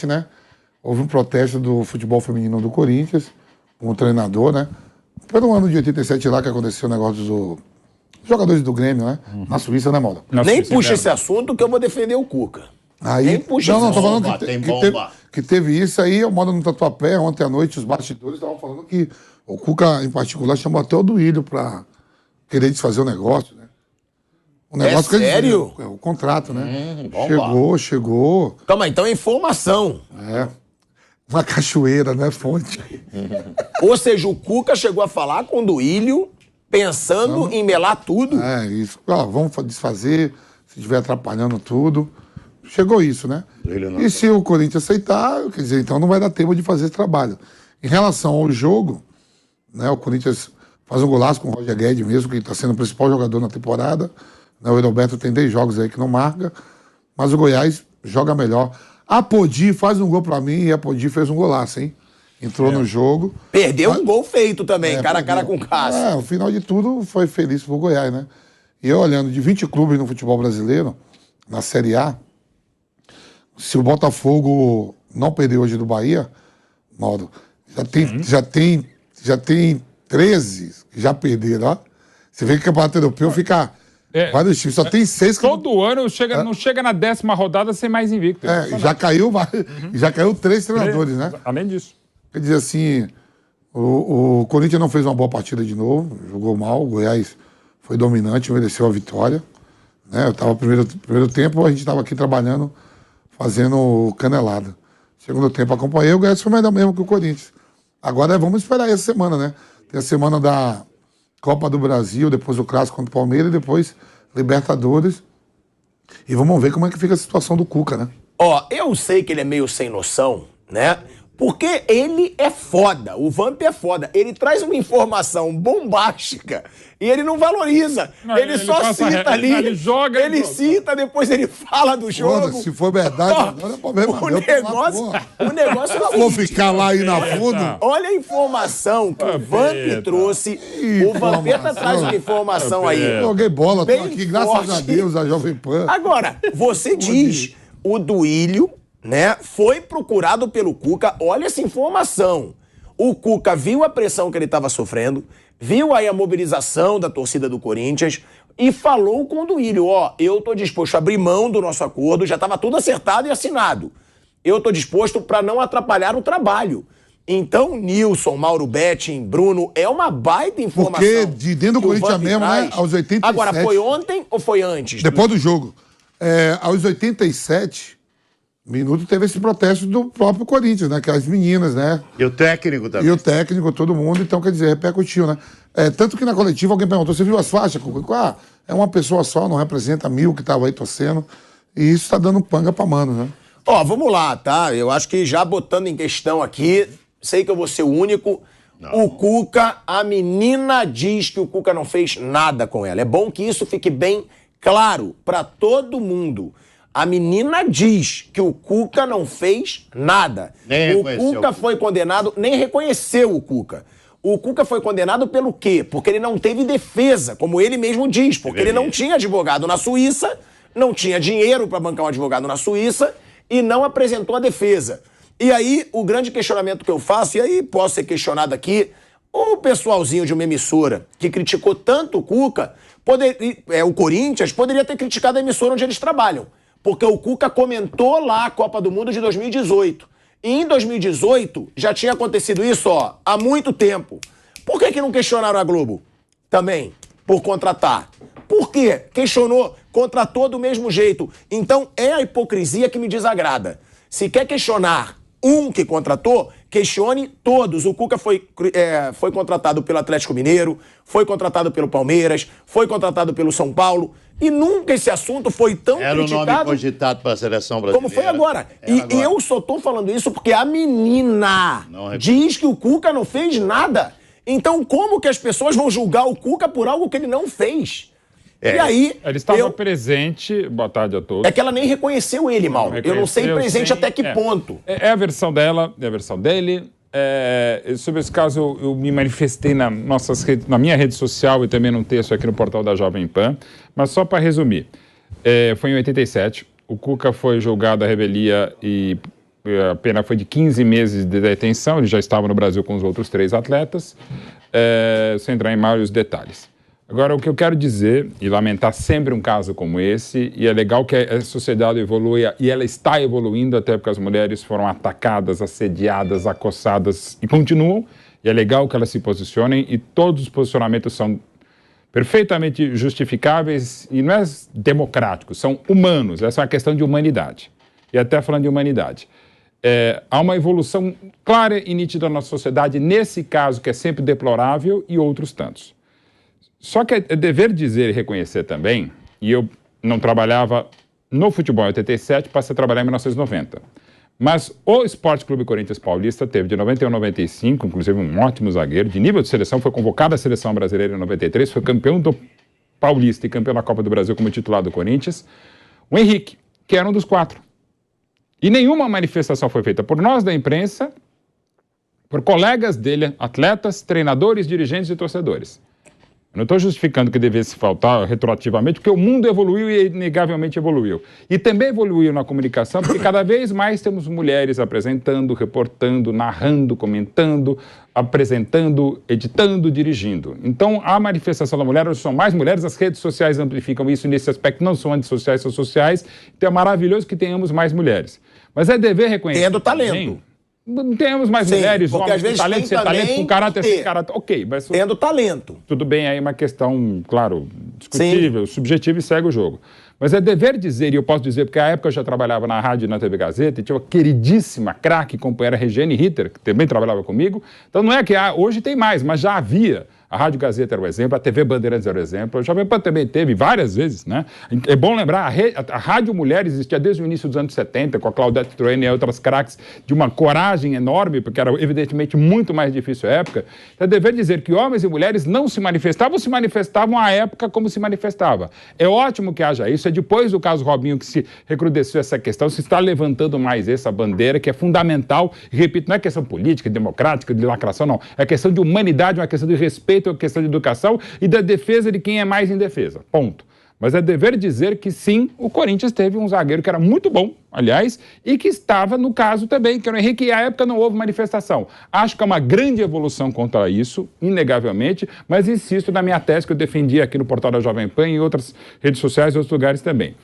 né? Houve um protesto do futebol feminino do Corinthians, com o treinador, né? Foi no ano de 87 lá que aconteceu o negócio dos jogadores do Grêmio, né? Na Suíça, né, Mauro? Nem puxa esse assunto que eu vou defender o Cuca. Aí, Nem puxa não, esse tô assunto. falando que teve isso aí, eu moro no Tatuapé, ontem à noite os bastidores estavam falando que o Cuca, em particular, chamou até o Duílio pra querer desfazer o negócio, né? O negócio sério? O contrato, né? Bomba. Chegou. Calma aí, então é informação. É. Uma cachoeira, né, fonte? Ou seja, o Cuca chegou a falar com o Duílio pensando em melar tudo. É, isso. Ó, vamos desfazer, se estiver atrapalhando tudo. Chegou isso, né? E se o Corinthians aceitar, quer dizer, então não vai dar tempo de fazer esse trabalho. Em relação ao jogo, né, o Corinthians faz um golaço com o Roger Guedes mesmo, que está sendo o principal jogador na temporada. O Roberto tem 10 jogos aí que não marca, mas o Goiás joga melhor. A Podi faz um gol pra mim e a Podi fez um golaço, hein? Entrou no jogo. Perdeu um gol feito também, cara a cara com o Cássio. O final de tudo foi feliz pro Goiás, né? E eu olhando de 20 clubes no futebol brasileiro, na Série A, se o Botafogo não perder hoje do Bahia, Mauro, já tem 13 que já perderam, ó. Você vê que o Campeonato Europeu fica... vários times, só tem 6 que... Todo ano não chega na 10ª rodada sem mais invicto. Já caiu 3 treinadores, né? Além disso. Quer dizer assim, o Corinthians não fez uma boa partida de novo, jogou mal, o Goiás foi dominante, mereceu a vitória. Né? Eu tava primeiro tempo, a gente estava aqui trabalhando, fazendo canelada. Segundo tempo acompanhei, o Goiás foi melhor mesmo que o Corinthians. Agora vamos esperar essa semana, né? Tem a semana da Copa do Brasil, depois o Clássico contra o Palmeiras e depois Libertadores. E vamos ver como é que fica a situação do Cuca, né? Ó, eu sei que ele é meio sem noção, né? Porque ele é foda, o Vamp é foda. Ele traz uma informação bombástica e ele não valoriza. Ele só cita ali, ele joga, ele cita, depois ele fala do jogo. Se for verdade, agora é problema meu. O negócio é o vou ficar lá aí na fundo. Olha a informação que o Vamp trouxe. O Vampeta traz uma informação aí. Joguei bola, tô bem aqui, graças forte. a Deus, a Jovem Pan. Agora, você diz, o Duílio, né, foi procurado pelo Cuca. Olha essa informação. O Cuca viu a pressão que ele estava sofrendo, viu aí a mobilização da torcida do Corinthians e falou com o Duílio, ó, eu tô disposto a abrir mão do nosso acordo, já estava tudo acertado e assinado. Eu tô disposto para não atrapalhar o trabalho. Então, Nilson, Mauro Betting, Bruno, é uma baita informação. Porque de dentro do Corinthians mesmo, né, aos 87... Agora, foi ontem ou foi antes? Depois do jogo. Aos 87 minutos teve esse protesto do próprio Corinthians, né? Que as meninas, né? E o técnico também. E o técnico, todo mundo. Então, quer dizer, repercutiu, né? Tanto que na coletiva alguém perguntou, você viu as faixas? É uma pessoa só, não representa 1000 que estavam aí torcendo. E isso tá dando panga pra mano, né? Ó, vamos lá, tá? Eu acho que já botando em questão aqui, sei que eu vou ser o único. Não. O Cuca, a menina diz que o Cuca não fez nada com ela. É bom que isso fique bem claro pra todo mundo. A menina diz que o Cuca não fez nada. O Cuca foi condenado, nem reconheceu o Cuca. O Cuca foi condenado pelo quê? Porque ele não teve defesa, como ele mesmo diz. Porque ele não tinha advogado na Suíça, não tinha dinheiro para bancar um advogado na Suíça e não apresentou a defesa. E aí, o grande questionamento que eu faço, e aí posso ser questionado aqui, o pessoalzinho de uma emissora que criticou tanto o Cuca, o Corinthians, poderia ter criticado a emissora onde eles trabalham. Porque o Cuca comentou lá a Copa do Mundo de 2018. E em 2018 já tinha acontecido isso, ó, há muito tempo. Por que não questionaram a Globo? Também, por contratar. Por quê? Questionou, contratou do mesmo jeito. Então é a hipocrisia que me desagrada. Se quer questionar um que contratou, questione todos. O Cuca foi contratado pelo Atlético Mineiro, foi contratado pelo Palmeiras, foi contratado pelo São Paulo. E nunca esse assunto foi tão criticado. Era o nome cogitado para a seleção brasileira. Como foi agora. E eu só tô falando isso porque a menina diz que o Cuca não fez nada. Então como que as pessoas vão julgar o Cuca por algo que ele não fez? E aí... Ele estava presente... Boa tarde a todos. É que ela nem reconheceu ele, Mauro. Eu não sei presente até que ponto. É a versão dela, é a versão dele. Sobre esse caso, eu me manifestei na minha rede social e também num texto aqui no portal da Jovem Pan. Mas só para resumir, foi em 87, o Cuca foi julgado à revelia e A pena foi de 15 meses de detenção, ele já estava no Brasil com os outros 3 atletas, sem entrar em maiores detalhes. Agora, o que eu quero dizer, e lamentar sempre um caso como esse, e é legal que a sociedade evolua, e ela está evoluindo até porque as mulheres foram atacadas, assediadas, acossadas, e continuam, e é legal que elas se posicionem, e todos os posicionamentos são perfeitamente justificáveis, e não é democráticos, são humanos, essa é uma questão de humanidade. E até falando de humanidade. Há uma evolução clara e nítida na sociedade, nesse caso que é sempre deplorável, e outros tantos. Só que é dever dizer e reconhecer também, e eu não trabalhava no futebol em 87, passei a trabalhar em 1990. Mas o Esporte Clube Corinthians Paulista teve de 91 a 95, inclusive um ótimo zagueiro, de nível de seleção, foi convocado à seleção brasileira em 93, foi campeão do Paulista e campeão da Copa do Brasil como titular do Corinthians, o Henrique, que era um dos 4. E nenhuma manifestação foi feita por nós da imprensa, por colegas dele, atletas, treinadores, dirigentes e torcedores. Eu não estou justificando que devesse faltar retroativamente, porque o mundo evoluiu e inegavelmente evoluiu. E também evoluiu na comunicação, porque cada vez mais temos mulheres apresentando, reportando, narrando, comentando, apresentando, editando, dirigindo. Então, a manifestação da mulher, hoje são mais mulheres, as redes sociais amplificam isso, nesse aspecto não são antissociais, são sociais, então é maravilhoso que tenhamos mais mulheres. Mas é dever reconhecer... Tendo talento. Não temos mais mulheres, porque às vezes talento, sem talento, com caráter sem caráter. Ok, mas... Tendo talento. Tudo bem, aí é uma questão, claro, discutível, subjetiva e segue o jogo. Mas é dever dizer, e eu posso dizer, porque à época eu já trabalhava na rádio e na TV Gazeta, e tinha uma queridíssima, craque, companheira Regiane Ritter, que também trabalhava comigo. Então não é que hoje tem mais, mas já havia. A Rádio Gazeta era o exemplo, a TV Bandeirantes era o exemplo, a Jovem Pan também teve várias vezes, né? É bom lembrar, a Rádio Mulher existia desde o início dos anos 70, com a Claudete Troene e outras craques, de uma coragem enorme, porque era evidentemente muito mais difícil a época. Então é dever dizer que homens e mulheres não se manifestavam à época como se manifestava. É ótimo que haja isso, é depois do caso Robinho que se recrudesceu essa questão, se está levantando mais essa bandeira, que é fundamental, e repito, não é questão política, democrática, de lacração, não. É questão de humanidade, uma questão de respeito, a questão de educação e da defesa de quem é mais indefesa. Ponto. Mas é dever dizer que sim, o Corinthians teve um zagueiro que era muito bom, aliás, e que estava no caso também, que era o Henrique, e à época não houve manifestação. Acho que é uma grande evolução contra isso, inegavelmente, mas insisto na minha tese que eu defendi aqui no portal da Jovem Pan e em outras redes sociais e outros lugares também.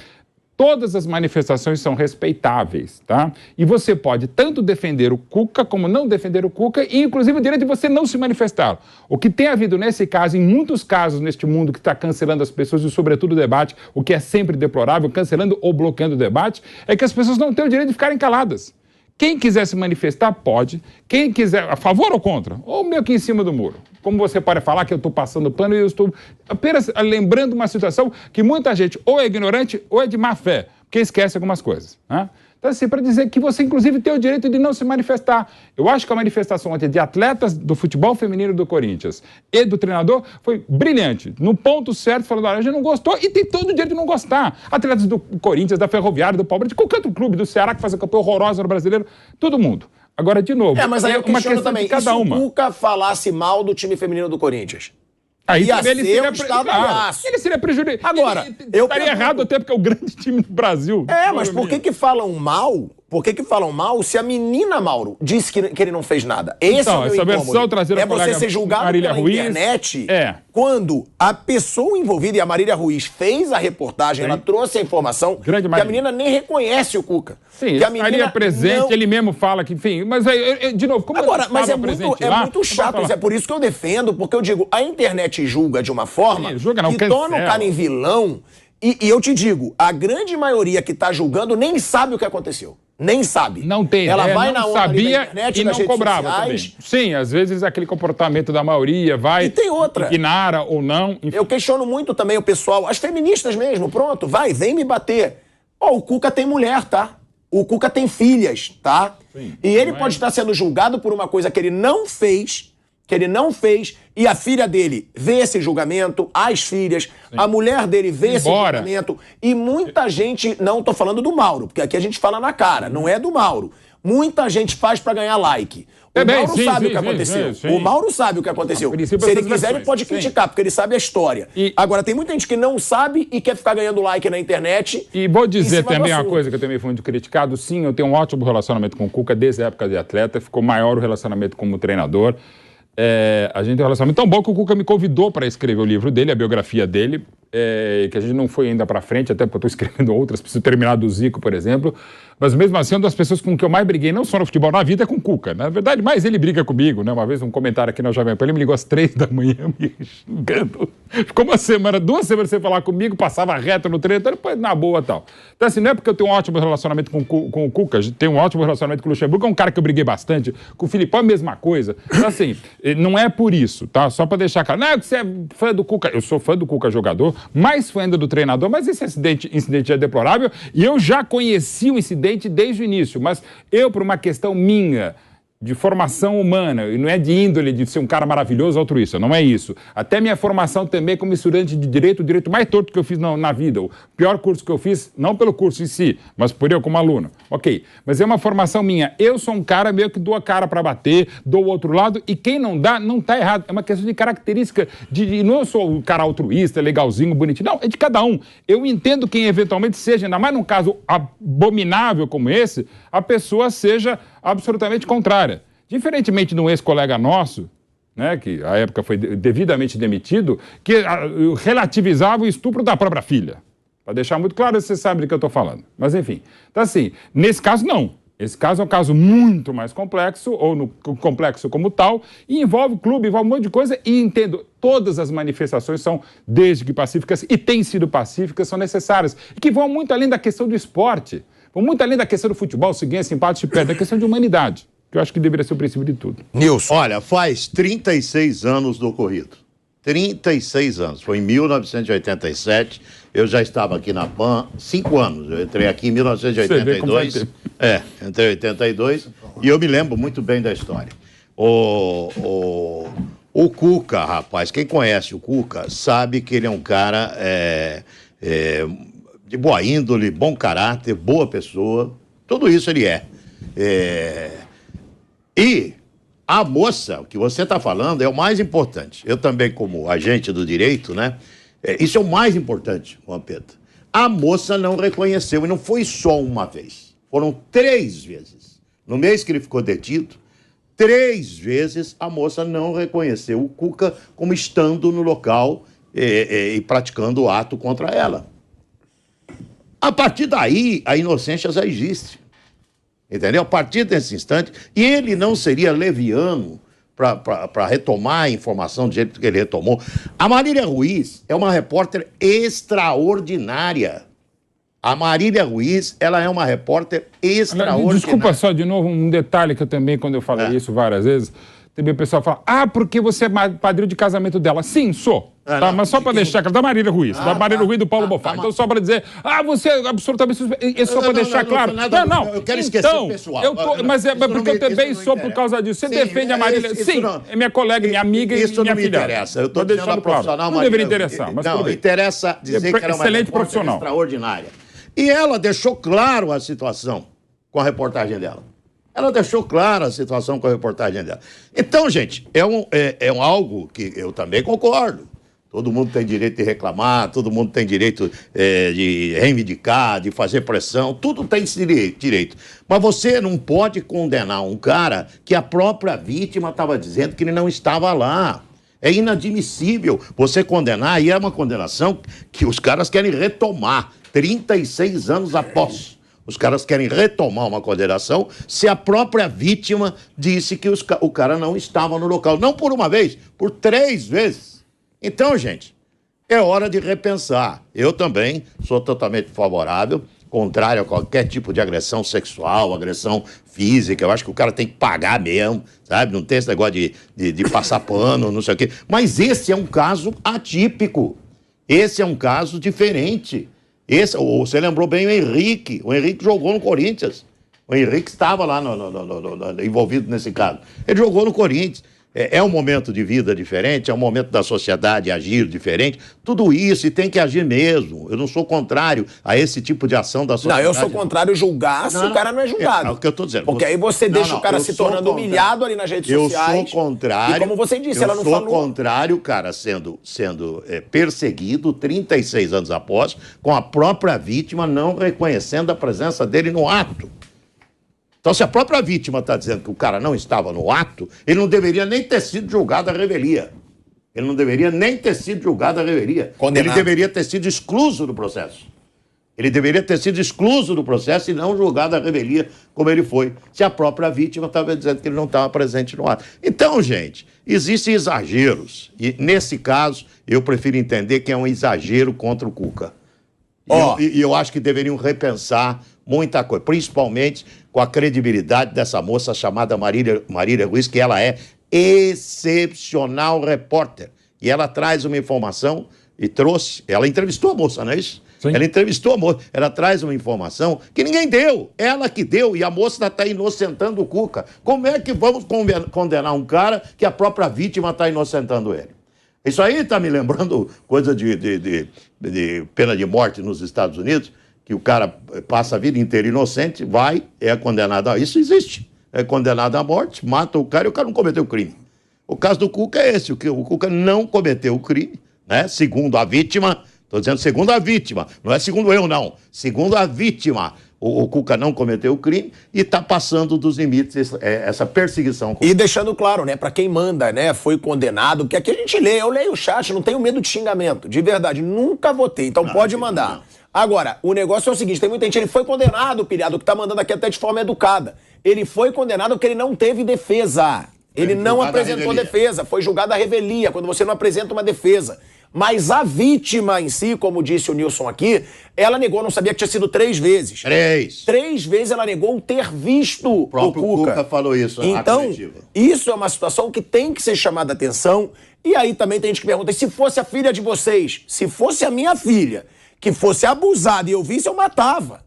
Todas as manifestações são respeitáveis, tá? E você pode tanto defender o Cuca como não defender o Cuca e, inclusive, o direito de você não se manifestar. O que tem havido nesse caso, em muitos casos neste mundo que está cancelando as pessoas e, sobretudo, o debate, o que é sempre deplorável, cancelando ou bloqueando o debate, é que as pessoas não têm o direito de ficarem caladas. Quem quiser se manifestar, pode. Quem quiser, a favor ou contra, ou meio que em cima do muro. Como você pode falar que eu estou passando pano e eu estou apenas lembrando uma situação que muita gente ou é ignorante ou é de má fé, porque esquece algumas coisas, né? Então, assim, para dizer que você, inclusive, tem o direito de não se manifestar. Eu acho que a manifestação ontem de atletas do futebol feminino do Corinthians e do treinador foi brilhante. No ponto certo, falando, olha, a gente não gostou e tem todo o direito de não gostar. Atletas do Corinthians, da Ferroviária, do Palmeiras, de qualquer outro clube, do Ceará, que faz a campanha horrorosa no Brasileiro, todo mundo. Agora, de novo, mas aí eu uma questão também, de cada uma. Se o Cuca falasse mal do time feminino do Corinthians, aí ia ele ser seria um estardalhaço. Ele seria prejudicado. Agora, eu estaria errado até porque é o grande time do Brasil. Mas por que falam mal? Por que falam mal se a menina, Mauro, disse que ele não fez nada? Esse então, é o meu essa incômodo. versão trazida É você ser julgado Marília pela Ruiz, internet quando a pessoa envolvida, e a Marília Ruiz fez a reportagem, ela trouxe a informação que a menina nem reconhece o Cuca. Sim, que a menina estaria presente, não... ele mesmo fala que, enfim, mas aí, de novo, como agora, mas é muito chato, isso é por isso que eu defendo, porque eu digo, a internet julga de uma forma que torna o cara em vilão, e eu te digo, a grande maioria que tá julgando nem sabe o que aconteceu. Nem sabe. Não tem. Ela vai não na onda sabia internet, e não cobrava também. Sim, às vezes aquele comportamento da maioria vai... E tem outra. Ignara ou não. Enfim. Eu questiono muito também o pessoal, as feministas mesmo, pronto, vem me bater. O Cuca tem mulher, tá? O Cuca tem filhas, tá? Sim, e ele pode estar sendo julgado por uma coisa que ele não fez, e a filha dele vê esse julgamento, as filhas, sim, a mulher dele vê esse julgamento, e muita gente, não tô falando do Mauro, porque aqui a gente fala na cara, não é do Mauro. muita gente faz pra ganhar like. O Mauro sabe o que aconteceu. O Mauro sabe o que aconteceu. Se ele quiser, ele pode criticar, porque ele sabe a história. Agora, tem muita gente que não sabe e quer ficar ganhando like na internet. E vou dizer também uma coisa que eu também fui muito criticado. Sim, eu tenho um ótimo relacionamento com o Cuca desde a época de atleta. Ficou maior o relacionamento como treinador. A gente tem um relacionamento tão bom que o Cuca me convidou para escrever o livro dele, a biografia dele, que a gente não foi ainda para frente, até porque eu estou escrevendo outras, preciso terminar do Zico, por exemplo. Mas mesmo assim, uma das pessoas com que eu mais briguei, não só no futebol, na vida, é com o Cuca. Na verdade, mais ele briga comigo, né? Uma vez um comentário aqui na Jovem Pan, ele me ligou às 3 da manhã, me xingando. Ficou 2 semanas sem falar comigo, passava reto no treino, depois na boa e tal. Então assim, não é porque eu tenho um ótimo relacionamento com o Cuca, tenho um ótimo relacionamento com o Luxemburgo, é um cara que eu briguei bastante, com o Filipão a mesma coisa. Então assim, não é por isso, tá? Só pra deixar claro. Não é que você é fã do Cuca, eu sou fã do Cuca jogador, mais fã ainda do treinador, mas esse incidente é deplorável e eu já conheci o incidente desde o início. Mas eu, por uma questão minha, de formação humana, e não é de índole de ser um cara maravilhoso altruísta, não é isso. Até minha formação também como estudante de direito, o direito mais torto que eu fiz na vida, o pior curso que eu fiz, não pelo curso em si, mas por eu como aluno. Ok, mas é uma formação minha. Eu sou um cara meio que dou a cara para bater, dou o outro lado, e quem não dá, não tá errado. É uma questão de característica, não eu sou um cara altruísta, legalzinho, bonitinho, não, é de cada um. Eu entendo quem eventualmente seja, ainda mais num caso abominável como esse, a pessoa seja absolutamente contrária. Diferentemente de um ex-colega nosso, né, que à época foi devidamente demitido, que relativizava o estupro da própria filha. Para deixar muito claro, você sabe do que eu estou falando. Mas enfim, então assim, nesse caso não. Esse caso é um caso muito mais complexo, ou complexo como tal, e envolve o clube, envolve um monte de coisa, e entendo, todas as manifestações são, desde que pacíficas, e têm sido pacíficas, são necessárias, e que vão muito além da questão do esporte. Vão muito além da questão do futebol, se ganha, se empate, se perde, é questão de humanidade, que eu acho que deveria ser o princípio de tudo. Nilson. Olha, faz 36 anos do ocorrido. 36 anos. Foi em 1987. Eu já estava aqui na PAN 5 anos. Eu entrei aqui em 1982. Entrei em 82. E eu me lembro muito bem da história. O Cuca, rapaz, quem conhece o Cuca sabe que ele é um cara de boa índole, bom caráter, boa pessoa, tudo isso ele é. E a moça, o que você está falando, é o mais importante. Eu também, como agente do direito, né? Isso é o mais importante, Juan Pedro. A moça não reconheceu, e não foi só uma vez. Foram 3 vezes. No mês que ele ficou detido, 3 vezes a moça não reconheceu o Cuca como estando no local e praticando o ato contra ela. A partir daí, a inocência já existe. Entendeu? A partir desse instante, e ele não seria leviano para retomar a informação do jeito que ele retomou. A Marília Ruiz é uma repórter extraordinária. A Marília Ruiz, ela é uma repórter extraordinária. Desculpa só, de novo, um detalhe que eu também, quando eu falei isso várias vezes, também o pessoal fala, porque você é padrinho de casamento dela. Sim, sou. Tá? Mas só para deixar claro, da Marília Ruiz, da Marília Ruiz do Paulo Bofá. Então só para dizer, você é absolutamente suspeito. É só para deixar claro. Não, eu quero esquecer o pessoal. Mas é porque eu também sou por causa disso. Você defende a Marília. Sim, é minha colega, minha amiga e minha filha. Isso não me interessa. Eu estou dizendo a profissional. Não deveria interessar, mas não, interessa dizer que era uma excelente profissional, extraordinária. E ela deixou claro a situação com a reportagem dela. Ela deixou clara a situação com a reportagem dela. Então, gente, é algo que eu também concordo. Todo mundo tem direito de reclamar, todo mundo tem direito de reivindicar, de fazer pressão, tudo tem esse direito. Mas você não pode condenar um cara que a própria vítima estava dizendo que ele não estava lá. É inadmissível você condenar, e é uma condenação que os caras querem retomar 36 anos após. Os caras querem retomar uma condenação se a própria vítima disse que o cara não estava no local. Não por uma vez, por 3 vezes. Então, gente, é hora de repensar. Eu também sou totalmente favorável, contrário a qualquer tipo de agressão sexual, agressão física. Eu acho que o cara tem que pagar mesmo, sabe? Não tem esse negócio de passar pano, não sei o quê. Mas esse é um caso atípico. Esse é um caso diferente. Você lembrou bem o Henrique. O Henrique jogou no Corinthians. O Henrique estava lá envolvido nesse caso. Ele jogou no Corinthians. é um momento de vida diferente, é um momento da sociedade agir diferente, tudo isso, e tem que agir mesmo. Eu não sou contrário a esse tipo de ação da sociedade. Não, eu sou contrário a julgar se o cara não é julgado. É o que eu tô dizendo. Porque aí você deixa o cara se tornando humilhado ali nas redes sociais. Eu sou contrário. E como você disse, ela não falou. Eu sou contrário, cara, sendo perseguido 36 anos após, com a própria vítima não reconhecendo a presença dele no ato. Então, se a própria vítima está dizendo que o cara não estava no ato, ele não deveria nem ter sido julgado à revelia. Ele não deveria nem ter sido julgado à revelia. Condenado. Ele deveria ter sido excluso do processo. Ele deveria ter sido excluso do processo e não julgado à revelia como ele foi, se a própria vítima estava dizendo que ele não estava presente no ato. Então, gente, existem exageros. E, nesse caso, eu prefiro entender que é um exagero contra o Cuca. E eu acho que deveriam repensar muita coisa, principalmente com a credibilidade dessa moça chamada Marília Ruiz, que ela é excepcional repórter. E ela traz uma informação e trouxe... Ela entrevistou a moça, não é isso? Sim. Ela entrevistou a moça. Ela traz uma informação que ninguém deu. Ela que deu. E a moça está inocentando o Cuca. Como é que vamos condenar um cara que a própria vítima está inocentando ele? Isso aí está me lembrando coisa de pena de morte nos Estados Unidos, que o cara passa a vida inteira inocente, é condenado a... Isso existe. É condenado à morte, mata o cara e o cara não cometeu o crime. O caso do Cuca é esse, o Cuca não cometeu o crime, né? Segundo a vítima, estou dizendo segundo a vítima, não é segundo eu, não. Segundo a vítima, o Cuca não cometeu o crime e está passando dos limites essa perseguição. E deixando claro, né, para quem manda, né, foi condenado, porque aqui a gente lê, eu leio o chat, não tenho medo de xingamento, de verdade, nunca votei, então pode mandar. Não. Agora, o negócio é o seguinte, tem muita gente, ele foi condenado, pilhado, que tá mandando aqui até de forma educada. Ele foi condenado porque ele não teve defesa. Ele não apresentou defesa, foi julgado à revelia, quando você não apresenta uma defesa. Mas a vítima em si, como disse o Nilson aqui, ela negou, não sabia que tinha sido 3 vezes. 3 vezes ela negou ter visto o próprio Cuca falou isso. Então, isso é uma situação que tem que ser chamada a atenção. E aí também tem gente que pergunta, e se fosse a filha de vocês? Se fosse a minha filha, que fosse abusada e eu visse, eu matava.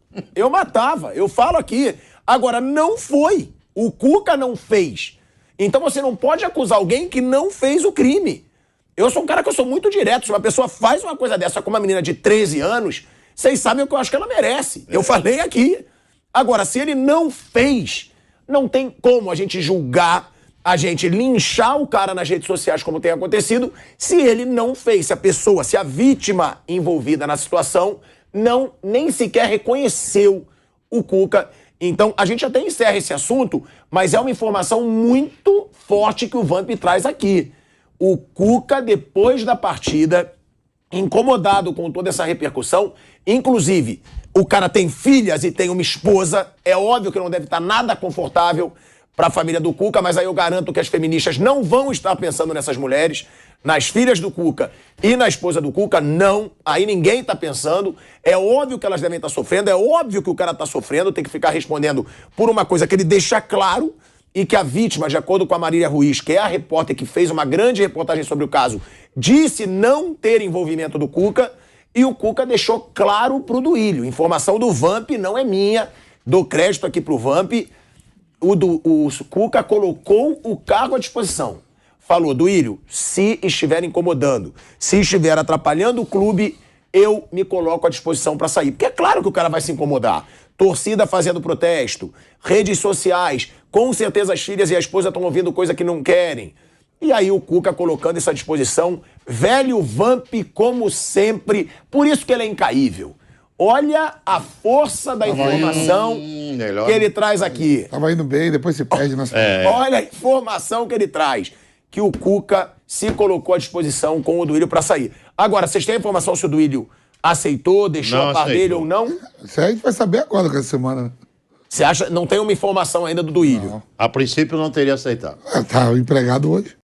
Eu falo aqui. Agora, não foi. O Cuca não fez. Então você não pode acusar alguém que não fez o crime. Eu sou um cara que eu sou muito direto. Se uma pessoa faz uma coisa dessa com uma menina de 13 anos, vocês sabem o que eu acho que ela merece. Eu falei aqui. Agora, se ele não fez, não tem como a gente julgar, a gente linchar o cara nas redes sociais como tem acontecido, se ele não fez, se a vítima envolvida na situação nem sequer reconheceu o Cuca. Então, a gente até encerra esse assunto, mas é uma informação muito forte que o Vamp traz aqui. O Cuca, depois da partida, incomodado com toda essa repercussão, inclusive, o cara tem filhas e tem uma esposa, é óbvio que não deve estar nada confortável para a família do Cuca, mas aí eu garanto que as feministas não vão estar pensando nessas mulheres, nas filhas do Cuca e na esposa do Cuca, não. Aí ninguém está pensando. É óbvio que elas devem estar sofrendo, é óbvio que o cara está sofrendo, tem que ficar respondendo por uma coisa que ele deixa claro e que a vítima, de acordo com a Marília Ruiz, que é a repórter que fez uma grande reportagem sobre o caso, disse não ter envolvimento do Cuca e o Cuca deixou claro pro Duílio. Informação do Vamp, não é minha, dou crédito aqui pro Vamp. O Cuca colocou o cargo à disposição. Falou, Duílio, se estiver incomodando, se estiver atrapalhando o clube, eu me coloco à disposição para sair. Porque é claro que o cara vai se incomodar. Torcida fazendo protesto, redes sociais, com certeza as filhas e a esposa estão ouvindo coisa que não querem. E aí o Cuca colocando isso à disposição, velho Vamp como sempre, por isso que ele é incaível. Olha a força da informação que ele traz aqui. Tava indo bem, depois se perde. Olha a informação que ele traz. Que o Cuca se colocou à disposição com o Duílio para sair. Agora, vocês têm a informação se o Duílio aceitou, deixou a par dele ou não? Isso aí a gente vai saber agora, com essa semana. Você acha? Não tem uma informação ainda do Duílio? Não. A princípio não teria aceitado. Tá empregado hoje.